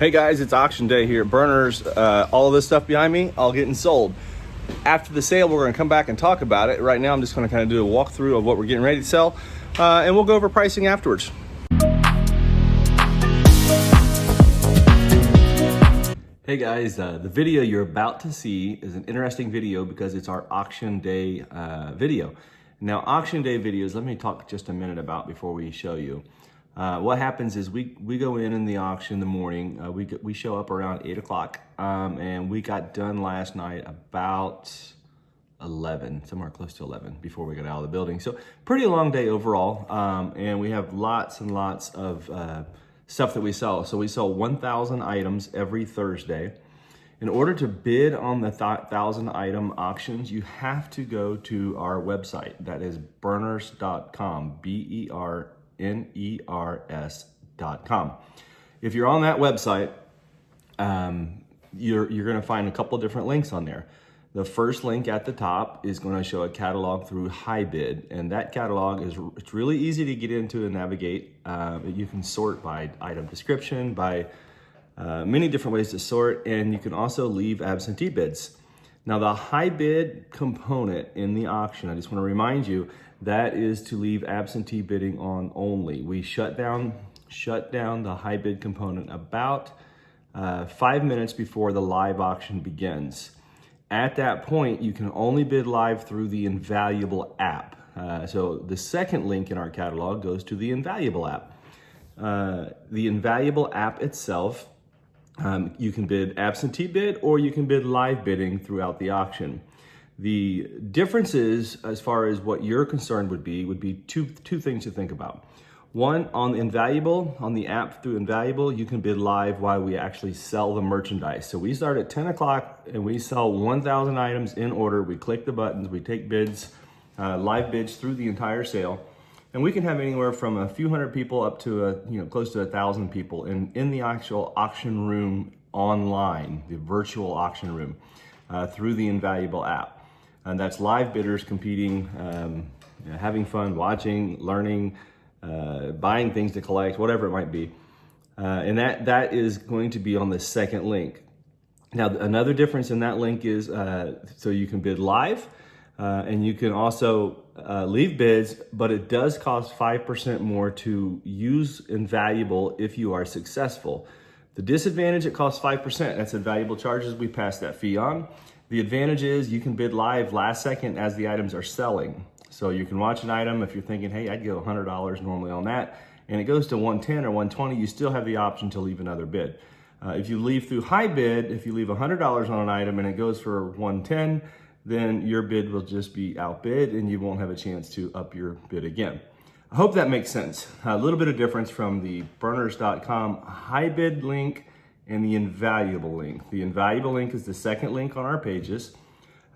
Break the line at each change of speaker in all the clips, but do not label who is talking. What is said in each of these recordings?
Hey guys, it's auction day here at Burners. All of this stuff behind me, all getting sold. After the sale, we're going to come back and talk about it. Right now, I'm just going to kind of do a walkthrough of what we're getting ready to sell, and we'll go over pricing afterwards. Hey guys, the video you're about to see is an interesting video because it's our auction day video. Now, auction day videos, let me talk just a minute about before we show you. What happens is we go in the auction in the morning. We show up around 8 o'clock, and we got done last night about 11, somewhere close to 11 before we got out of the building. So pretty long day overall, and we have lots and lots of stuff that we sell. So we sell 1,000 items every Thursday. In order to bid on the 1,000 item auctions, you have to go to our website. That is burners.com, BERNERS.com. If you're on that website, you're going to find a couple different links on there. The first link at the top is going to show a catalog through HiBid, and that catalog it's really easy to get into and navigate. You can sort by item description, by many different ways to sort, and you can also leave absentee bids. Now, the HiBid component in the auction, I just want to remind you, that is to leave absentee bidding on only. We shut down the HiBid component about 5 minutes before the live auction begins. At that point, you can only bid live through the Invaluable app. So the second link in our catalog goes to the Invaluable app. The Invaluable app itself, you can bid absentee bid or you can bid live bidding throughout the auction. The differences as far as what you're concerned would be two things to think about. One, on Invaluable, on the app through Invaluable, you can bid live while we actually sell the merchandise. So we start at 10 o'clock and we sell 1,000 items in order. We click the buttons, we take bids, live bids through the entire sale. And we can have anywhere from a few hundred people up to close to 1,000 people in the actual auction room online, the virtual auction room, through the Invaluable app. And that's live bidders competing, having fun, watching, learning, buying things to collect, whatever it might be. And that is going to be on the second link. Now, another difference in that link is, so you can bid live, and you can also leave bids, but it does cost 5% more to use Invaluable if you are successful. The disadvantage, it costs 5%. That's Invaluable charges. We pass that fee on. The advantage is you can bid live last second as the items are selling. So you can watch an item if you're thinking, hey, I'd go $100 normally on that, and it goes to 110 or 120, you still have the option to leave another bid. If you leave through HiBid, if you leave $100 on an item and it goes for 110, then your bid will just be outbid and you won't have a chance to up your bid again. I hope that makes sense. A little bit of difference from the burners.com HiBid link and the Invaluable link. The Invaluable link is the second link on our pages.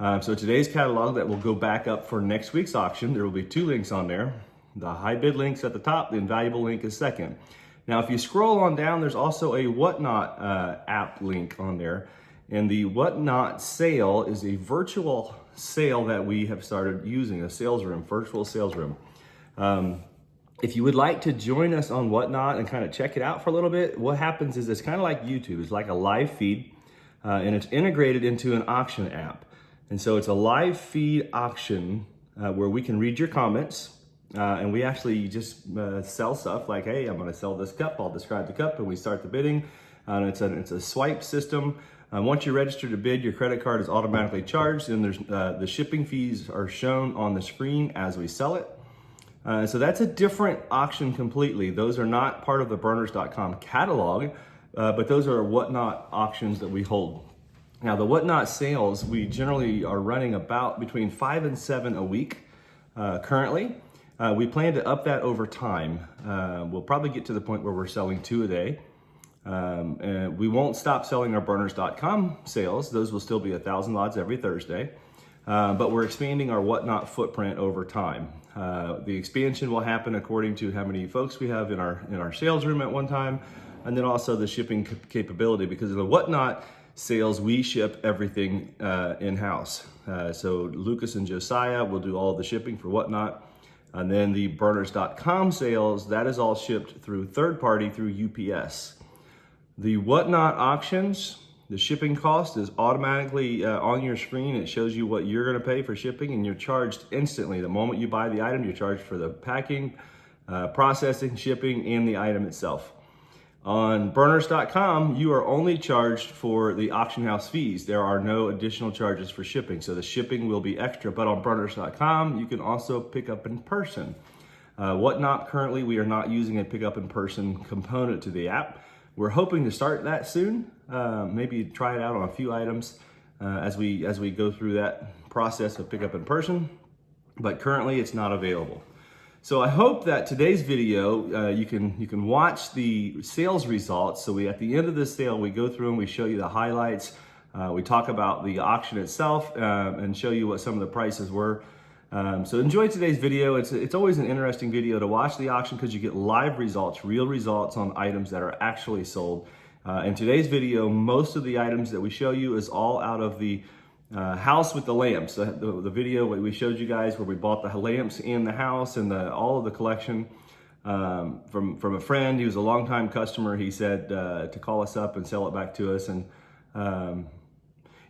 So today's catalog that will go back up for next week's auction, there will be two links on there. The HiBid link's at the top, the Invaluable link is second. Now, if you scroll on down, there's also a Whatnot app link on there. And the Whatnot sale is a virtual sale that we have started using, a sales room, virtual sales room. If you would like to join us on Whatnot and kind of check it out for a little bit, what happens is it's kind of like YouTube. It's like a live feed, and it's integrated into an auction app. And so it's a live feed auction where we can read your comments, and we actually just sell stuff like, hey, I'm going to sell this cup. I'll describe the cup, and we start the bidding. It's a swipe system. Once you register to bid, your credit card is automatically charged, and there's the shipping fees are shown on the screen as we sell it. So that's a different auction completely. Those are not part of the burners.com catalog, but those are Whatnot auctions that we hold. Now, the Whatnot sales, we generally are running about between 5 and 7 a week currently. We plan to up that over time. We'll probably get to the point where we're selling 2 a day. And we won't stop selling our burners.com sales. Those will still be 1,000 lots every Thursday. But we're expanding our Whatnot footprint over time. The expansion will happen according to how many folks we have in our sales room at one time, and then also the shipping capability. Because of the Whatnot sales, we ship everything in-house. So Lucas and Josiah will do all the shipping for Whatnot. And then the burners.com sales, that is all shipped through third party through UPS. The Whatnot auctions, the shipping cost is automatically on your screen. It shows you what you're gonna pay for shipping, and you're charged instantly. The moment you buy the item, you're charged for the packing, processing, shipping, and the item itself. On Burners.com, you are only charged for the auction house fees. There are no additional charges for shipping, so the shipping will be extra. But on Burners.com, you can also pick up in person. Whatnot, currently, we are not using a pick up in person component to the app. We're hoping to start that soon. Maybe try it out on a few items as we go through that process of pick up in person. But currently, it's not available. So I hope that today's video, you can watch the sales results. So at the end of this sale, we go through and we show you the highlights. We talk about the auction itself and show you what some of the prices were. So enjoy today's video. It's always an interesting video to watch the auction because you get live results, real results on items that are actually sold. In today's video, most of the items that we show you is all out of the house with the lamps. The video we showed you guys where we bought the lamps in the house and all of the collection from a friend. He was a longtime customer. He said to call us up and sell it back to us. And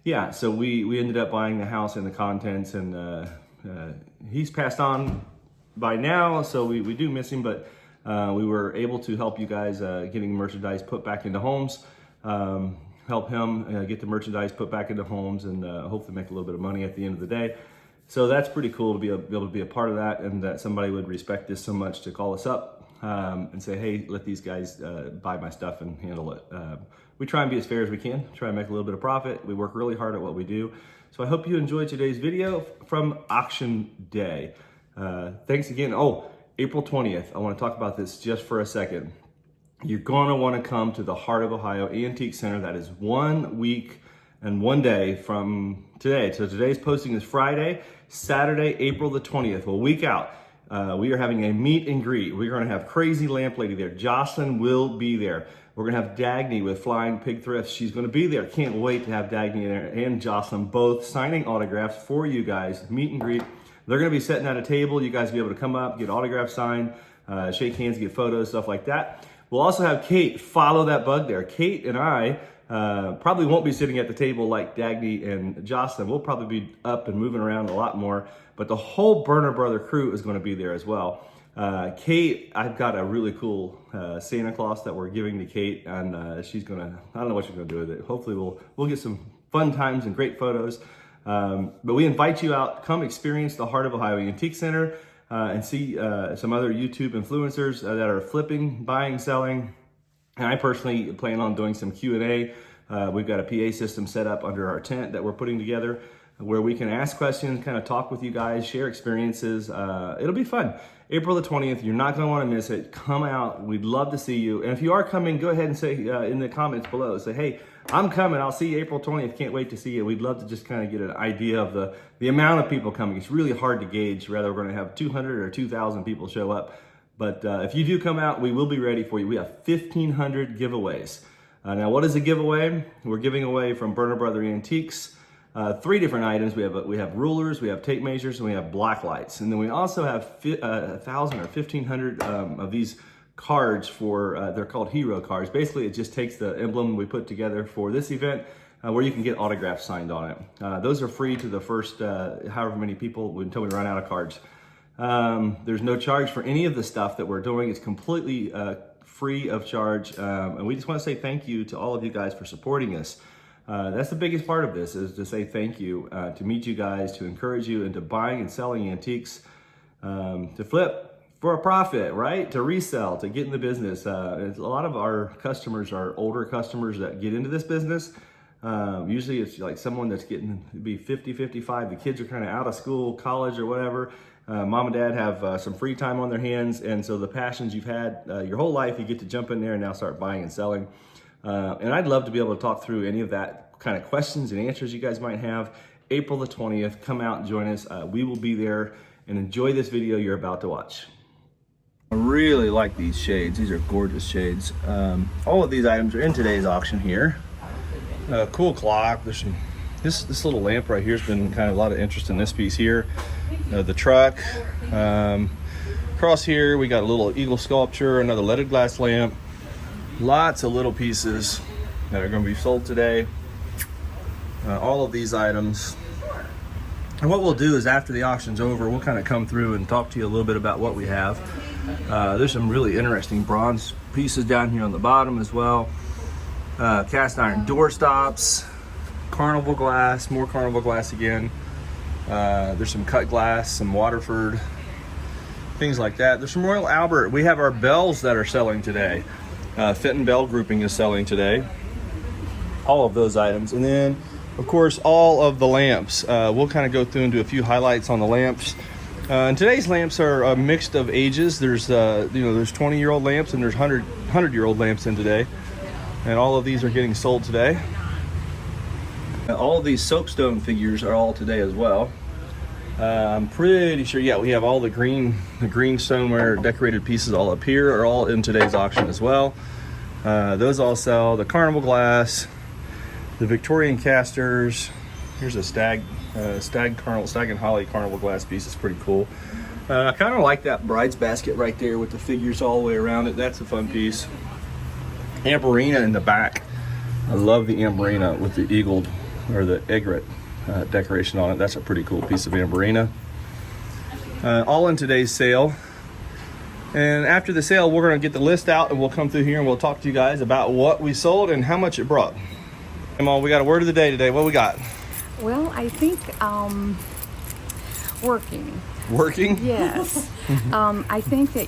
yeah, so we ended up buying the house and the contents, and he's passed on by now, so we do miss him, but we were able to help you guys getting merchandise put back into homes. Help him get the merchandise put back into homes, and hopefully make a little bit of money at the end of the day. So that's pretty cool to be able to be a part of that, and that somebody would respect this so much to call us up and say, hey, let these guys buy my stuff and handle it. We try and be as fair as we can, try and make a little bit of profit. We work really hard at what we do. So I hope you enjoyed today's video from Auction Day. Thanks again. Oh, April 20th, I want to talk about this just for a second. You're going to want to come to the Heart of Ohio Antique Center. That is 1 week and 1 day from today. So today's posting is Friday, Saturday, April the 20th. Well, a week out, we are having a meet and greet. We're going to have Crazy Lamp Lady there. Jocelyn will be there. We're going to have Dagny with Flying Pig Thrifts. She's going to be there. Can't wait to have Dagny there and Jocelyn both signing autographs for you guys. Meet and greet. They're going to be setting at a table. You guys will be able to come up, get autographs signed, shake hands, get photos, stuff like that. We'll also have Kate follow that bug there. Kate and I probably won't be sitting at the table like Dagny and Jocelyn. We'll probably be up and moving around a lot more, but the whole Burner Brother crew is going to be there as well. Kate, I've got a really cool Santa Claus that we're giving to Kate, and she's gonna, I don't know what she's gonna do with it. Hopefully we'll get some fun times and great photos. But we invite you out, come experience the Heart of Ohio Antique Center and see some other YouTube influencers that are flipping, buying, selling. And I personally plan on doing some Q&A. We've got a PA system set up under our tent that we're putting together where we can ask questions, kind of talk with you guys, share experiences. It'll be fun. April the 20th, you're not going to want to miss it. Come out. We'd love to see you. And if you are coming, go ahead and say in the comments below, say, hey, I'm coming. I'll see you April 20th. Can't wait to see you. We'd love to just kind of get an idea of the amount of people coming. It's really hard to gauge whether we're going to have 200 or 2,000 people show up. But if you do come out, we will be ready for you. We have 1,500 giveaways. Now, what is a giveaway? We're giving away from Burner Brother Antiques 3 different items. We have rulers, we have tape measures, and we have black lights. And then we also have 1,000 or 1,500 of these cards for, they're called hero cards. Basically, it just takes the emblem we put together for this event where you can get autographs signed on it. Those are free to the first however many people until we run out of cards. There's no charge for any of the stuff that we're doing. It's completely free of charge. And we just want to say thank you to all of you guys for supporting us. That's the biggest part of this, is to say thank you, to meet you guys, to encourage you into buying and selling antiques, to flip for a profit, right? To resell, to get in the business. A lot of our customers are older customers that get into this business. Usually it's like someone that's getting to be 50, 55. The kids are kind of out of school, college or whatever. Mom and dad have some free time on their hands. And so the passions you've had your whole life, you get to jump in there and now start buying and selling. And I'd love to be able to talk through any of that kind of questions and answers you guys might have. April the 20th, come out and join us. We will be there, and enjoy this video you're about to watch. I really like these shades. These are gorgeous shades. All of these items are in today's auction here. Cool clock. There's some, this little lamp right here has been kind of a lot of interest in this piece here. The truck. Across here we got a little eagle sculpture, another leaded glass lamp. Lots of little pieces that are going to be sold today. All of these items. And what we'll do is after the auction's over, we'll kind of come through and talk to you a little bit about what we have. There's some really interesting bronze pieces down here on the bottom as well. Cast iron door stops, carnival glass, more carnival glass again. There's some cut glass, some Waterford, things like that. There's some Royal Albert. We have our bells that are selling today. Fenton Bell Grouping is selling today. All of those items. And then, of course, all of the lamps. We'll kind of go through and do a few highlights on the lamps. And today's lamps are a mix of ages. There's, there's 20-year-old lamps and there's 100-year-old lamps in today. And all of these are getting sold today. All of these soapstone figures are all today as well. I'm pretty sure, yeah, we have all the green stoneware decorated pieces all up here are all in today's auction as well. Those all sell. The carnival glass, the Victorian casters. Here's a stag and holly carnival glass piece. It's pretty cool. I kind of like that bride's basket right there with the figures all the way around it. That's a fun piece. Amberina in the back. I love the Amberina with the eagled or the egret decoration on it. That's a pretty cool piece of Amberina. All in today's sale. And after the sale, we're going to get the list out and we'll come through here and we'll talk to you guys about what we sold and how much it brought. Come on, we got a word of the day today. What we got?
Well, I think working.
Working?
Yes. I think that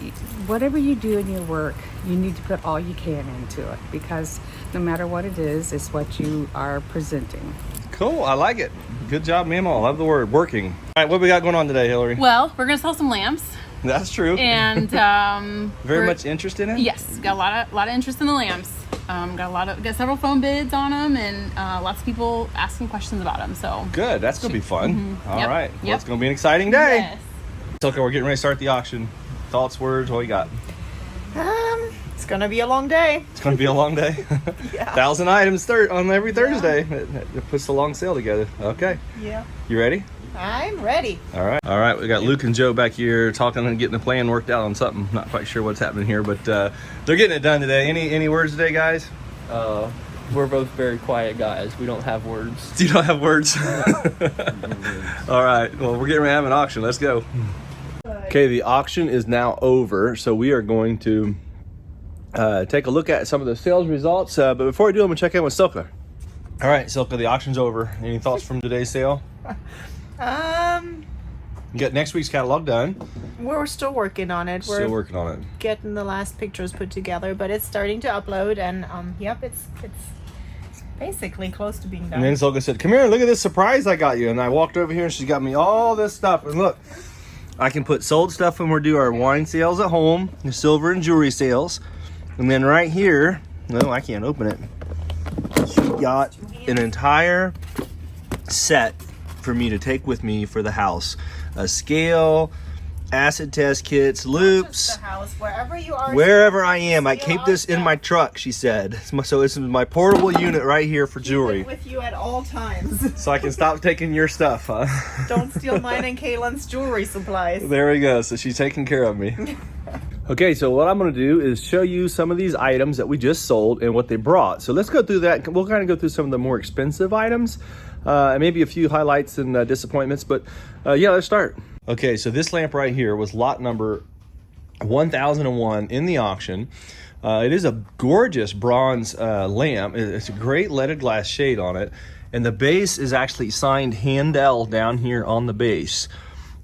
whatever you do in your work, you need to put all you can into it, because no matter what it is, it's what you are presenting.
Cool, I like it. Good job, Mama. I love the word working. All right, what we got going on today, Hillary?
Well, we're gonna sell some lamps.
That's true.
And
very much interest in it?
Yes, got a lot of interest in the lamps. Got several phone bids on them, and lots of people asking questions about them. So
good. That's gonna be fun. All
Yep.
right. Well,
Yep.
it's gonna be an exciting day.
Yes.
Okay, we're getting ready to start the auction. Thoughts, words, what you got?
It's gonna be a long day.
It's gonna be a long day.
Yeah.
1,000 items on every Thursday. It puts the long sale together. Okay.
Yeah.
You ready?
I'm ready.
All right. We got Luke and Joe back here talking and getting a plan worked out on something. Not quite sure what's happening here, but they're getting it done today. Any words today, guys?
We're both very quiet guys. We don't have words.
You don't have words? All right. Well, we're getting ready to have an auction. Let's go. Okay, the auction is now over, so we are going to take a look at some of the sales results. But before we do, I'm gonna check in with Silka. All right, Silka, the auction's over. Any thoughts from today's sale? You got next week's catalog done.
We're still working on it.
Still working on it.
Getting the last pictures put together, but it's starting to upload, and yep, it's basically close to being done.
And then Silka said, "Come here, look at this surprise I got you." And I walked over here, and she got me all this stuff. And look, I can put sold stuff when we do our wine sales at home, the silver and jewelry sales, and then right here, no, I can't open it. She got an entire set for me to take with me for the house. A scale, acid test kits, loops.
The house, wherever you are.
Wherever I am, I keep this in my truck, she said. So this is my portable unit right here for jewelry.
Keep it with you at all times.
So I can stop taking your stuff, huh?
Don't steal mine and Kaylin's jewelry supplies.
There we go. So she's taking care of me. Okay, so what I'm going to do is show you some of these items that we just sold and what they brought. So let's go through that. We'll kind of go through some of the more expensive items and maybe a few highlights and disappointments. But yeah, let's start. Okay, so this lamp right here was lot number 1001 in the auction. It is a gorgeous bronze lamp. It's a great leaded glass shade on it. And the base is actually signed Handel down here on the base.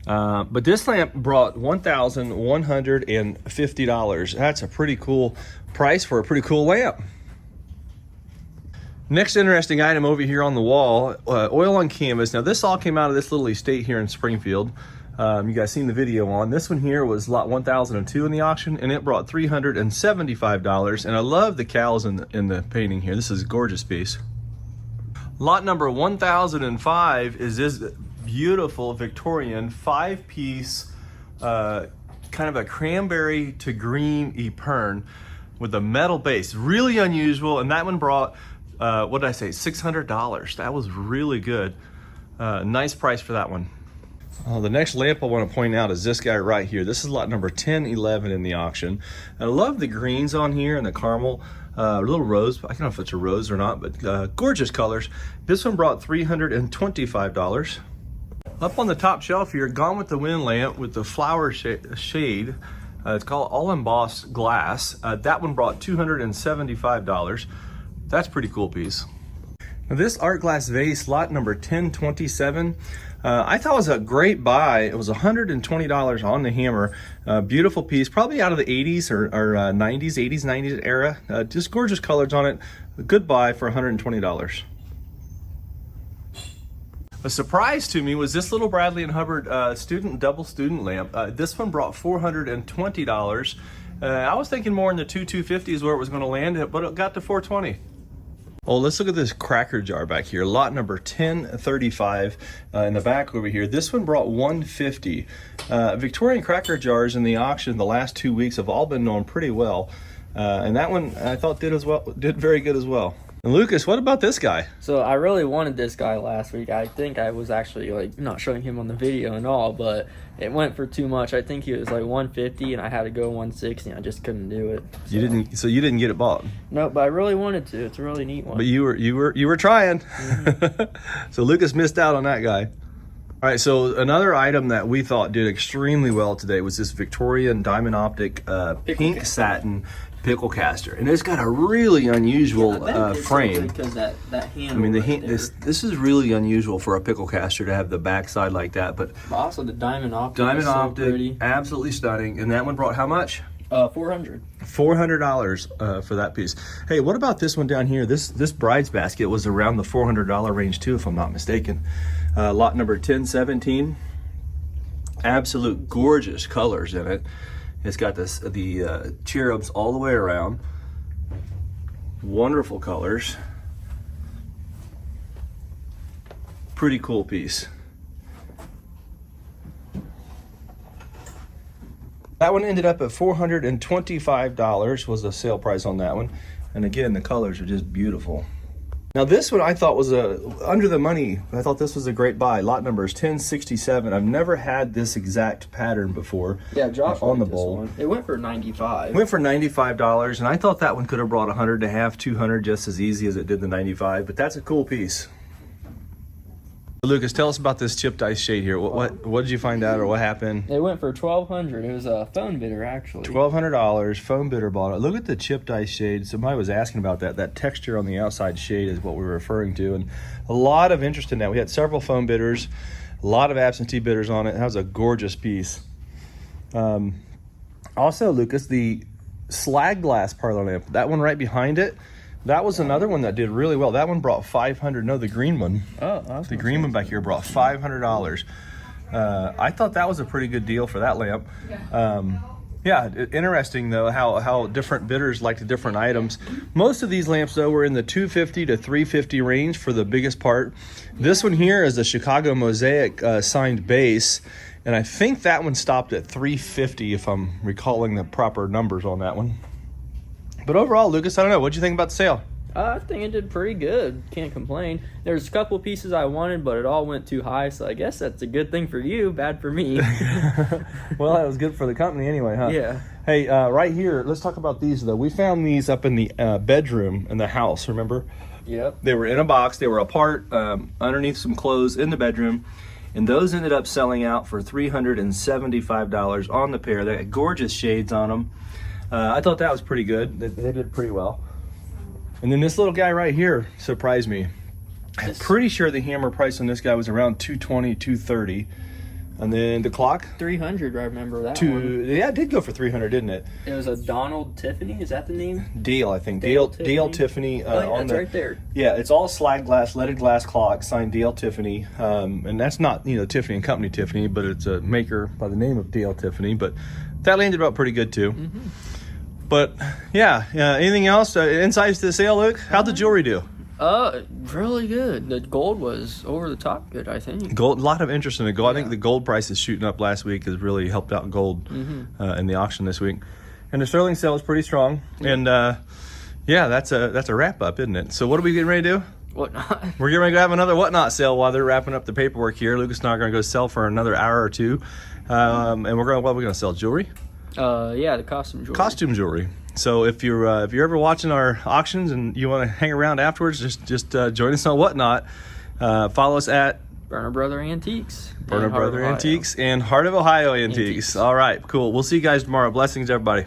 But this lamp brought $1,150. That's a pretty cool price for a pretty cool lamp. Next interesting item over here on the wall, oil on canvas. Now this all came out of this little estate here in Springfield. You guys seen the video on. This one here was lot 1002 in the auction, and it brought $375. And I love the cows in the painting here. This is a gorgeous piece. Lot number 1005 is this beautiful Victorian 5-piece kind of a cranberry to green Epergne with a metal base. Really unusual, and that one brought what did I say, $600. That was really good. Nice price for that one. The next lamp I want to point out is this guy right here. This is lot number 1011 in the auction. I love the greens on here and the caramel little rose. I don't know if it's a rose or not, but gorgeous colors. This one brought $325. Up on the top shelf here, Gone with the Wind lamp with the flower shade. It's called all embossed glass. That one brought $275. That's a pretty cool piece. Now this art glass vase, lot number 1027, I thought was a great buy. It was $120 on the hammer. Beautiful piece, probably out of the 80s or 90s, 80s, 90s era. Just gorgeous colors on it. A good buy for $120. A surprise to me was this little Bradley and Hubbard double student lamp. This one brought $420. I was thinking more in the 250s where it was going to land, but it got to $420. Oh, let's look at this cracker jar back here. Lot number 1035 in the back over here. This one brought $150. Victorian cracker jars in the auction the last 2 weeks have all been known pretty well, and that one I thought did very good as well. And Lucas, what about this guy?
So I really wanted this guy last week. I think I was actually like not showing him on the video and all, but it went for too much. I think he was like 150 and I had to go 160. I just couldn't do it. So.
You didn't get it bought?
No, but I really wanted to. It's a really neat one.
But you were trying. Mm-hmm. So Lucas missed out on that guy. All right, so another item that we thought did extremely well today was this Victorian Diamond Optic pink satin pickle caster, and it's got a really unusual frame.
Because that handle.
I mean, this is really unusual for a pickle caster to have the backside like that. But
also the Diamond Optic.
Diamond Optic,
pretty.
Absolutely stunning. And that one brought how much?
$400.
$400 for that piece. Hey, what about this one down here? This bride's basket was around the $400 range too, if I'm not mistaken. Lot number 1017. Absolute gorgeous colors in it. It's got the cherubs all the way around. Wonderful colors. Pretty cool piece. That one ended up at $425 was the sale price on that one. And again, the colors are just beautiful. Now this one I thought was under the money. I thought this was a great buy. Lot number is 1067. I've never had this exact pattern before.
Yeah, Josh
on the
this
bowl.
one. It went for $95.
Went for $95, and I thought that one could have brought 100 and a half, 200 just as easy as it did the 95. But that's a cool piece. Lucas, tell us about this chipped ice shade here. What did you find out, or what happened?
It went for $1,200. It was a phone bidder, actually.
$1,200. Phone bidder bought it. Look at the chipped ice shade. Somebody was asking about that. That texture on the outside shade is what we were referring to, and a lot of interest in that. We had several phone bidders, a lot of absentee bidders on it. That was a gorgeous piece. Also, Lucas, the slag glass parlor lamp. That one right behind it. That was another one that did really well. That one brought $500. No, the green one.
Oh,
the green one back here brought $500. I thought that was a pretty good deal for that lamp. Interesting though how different bidders like the different items. Most of these lamps though were in the $250 to $350 range for the biggest part. This one here is a Chicago Mosaic signed base, and I think that one stopped at $350 if I'm recalling the proper numbers on that one. But overall, Lucas, I don't know. What'd you think about the sale?
I think it did pretty good. Can't complain. There's a couple pieces I wanted, but it all went too high, so I guess that's a good thing for you, bad for me.
Well, that was good for the company anyway, huh?
Yeah.
Hey, right here, let's talk about these, though. We found these up in the bedroom in the house, remember?
Yep.
They were in a box. They were apart underneath some clothes in the bedroom, and those ended up selling out for $375 on the pair. They had gorgeous shades on them. I thought that was pretty good. They did pretty well. And then this little guy right here surprised me. I'm pretty sure the hammer price on this guy was around $220, $230. And then the clock?
$300, I remember that one.
Yeah, it did go for $300, didn't it?
It was a Donald Tiffany, is that the name?
Dale, I think.
Dale
Tiffany.
That's right there.
Yeah, it's all slag glass, leaded glass clock, signed Dale Tiffany. And that's not, Tiffany and Company Tiffany, but it's a maker by the name of Dale Tiffany. But that landed up pretty good too. Mm-hmm. But yeah, anything else? Insights to the sale, Luke? How'd the jewelry do?
Really good. The gold was over the top good, I think.
Gold, a lot of interest in the gold. Yeah. I think the gold price is shooting up last week has really helped out gold in the auction this week. And the sterling sale is pretty strong. Yeah. And that's a wrap up, isn't it? So what are we getting ready to do?
Whatnot.
We're getting ready to have another Whatnot sale while they're wrapping up the paperwork here. Lucas and I are going to go sell for another hour or two. And what are we going to sell? Jewelry?
Yeah, the costume jewelry.
Costume jewelry. So if you're ever watching our auctions and you want to hang around afterwards, just join us on Whatnot. Follow us at
Burner Brother Antiques.
Burner
and Heart of
Brother
Ohio.
Antiques and Heart of Ohio Antiques.
Antiques.
All right, cool. We'll see you guys tomorrow. Blessings, everybody.